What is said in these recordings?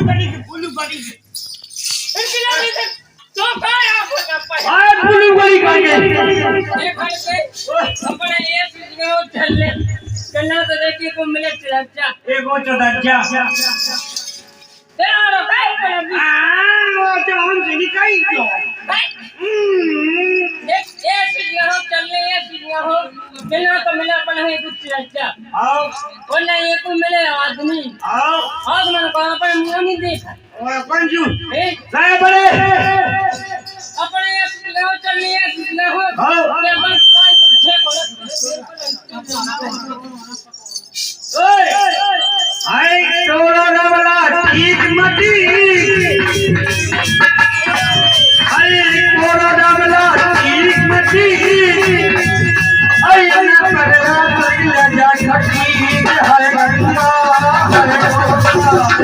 बुलू बड़ी इनकी लाली से तो काय आपको चप्पल हाय बुलू बड़ी करके ये करके अपने ये सीधे चले कन्ना तो देखी को मिले चला एगो चदज्जा तेरा काय पर वो तो हम से निकाई क्यों देख ये सीधे हो चले ये सीधे हो कन्ना तो मिले अपन है कुछ चला आओ वो नहीं ये को मिले आदमी आओ आज मन को अपन मुंह नहीं देखा और पंजू ए गए बड़े अपने ये सीधे हो चले ये सीधे हो आओ ये अपन काय को छे को ओए हाय टोरा वाला ठीक मती हाय टोरा वाला ठीक मती हाय ना परवा पगला जा खटी हाय गंगा हाय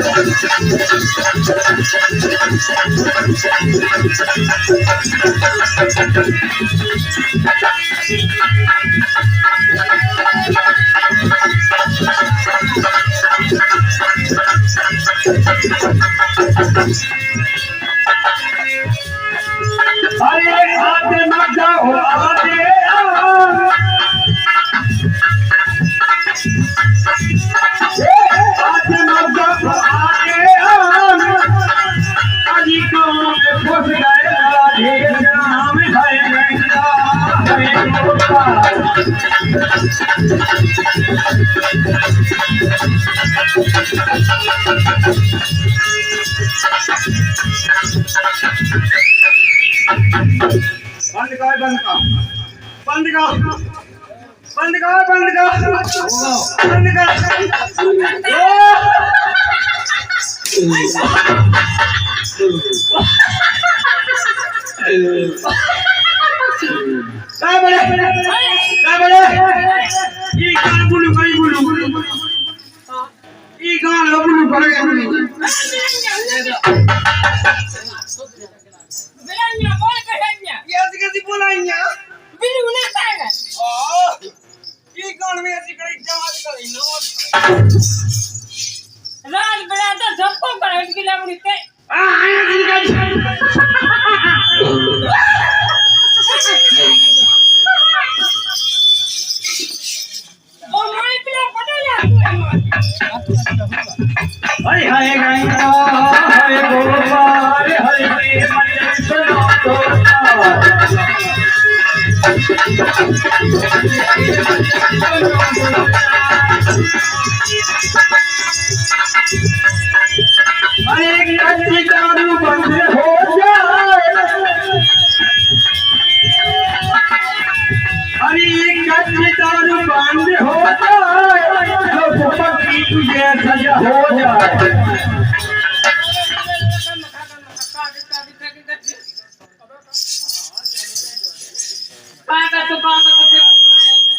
अरे आते मत जाओ आते आते मत जाओ आते अजी को फंस गए राधे नाम है गंगा है गोपा बंद कर बंद कर बंद कर बंद कर बंद कर बंद कर क्या बड़े क्या बड़े ये गान बुलू कहीं बुलू ये गान बुलू पड़ेगा बिलानिया बोल कहनिया ये कैसे बोलाइया बिलू ना तांगा ये गान में ऐसी कड़ी जमात करी नो रात बेला तो झपको पर हटकी लावड़ी ते आया दिन का ओ मारी पिला पटेला हाय हाय गंगा हाय गोपाल हाय मन सुनो तो अरे कच्ची दारू बंद हो जाए अरे कच्ची दारू बंद हो जाए तो पति तुझे सजा हो जाए पाका तो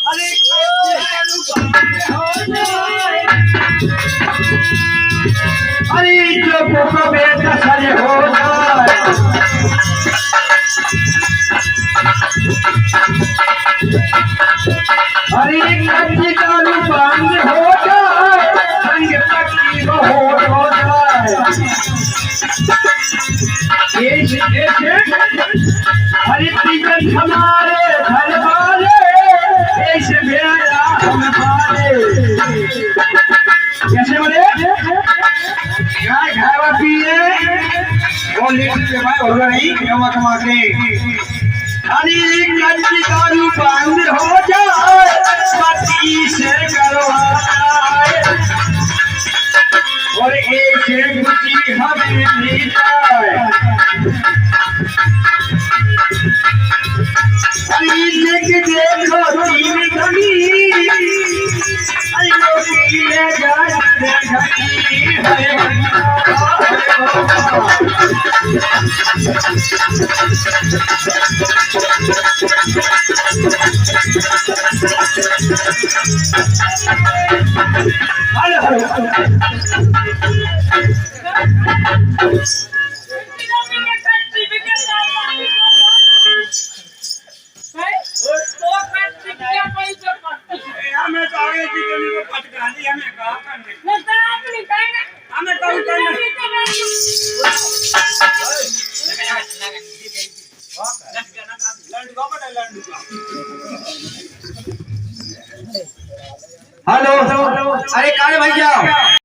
अरे कच्ची दारू बंद हो जाए अरे जो पोको बेटा सजा हो जाए अरे कच्ची दारू बंद हो जाए संग पक्की हो जाए ये हरि तीजन हमारे घर वाले ऐसे मेरा हम पाले कैसे बोले गाय खावा पिए वो लेट के भाई होगा नहीं कमा कमा के हरी कच्ची दारू बंद हो जाए पति से करवाए और एक गुची हमें मिल जाए लेके देखो तीन घड़ी अयो पीले जाए घड़ी है हमें तो आगे की हमें कहा करने हमें कहूँ करने हेलो, अरे कारे भैया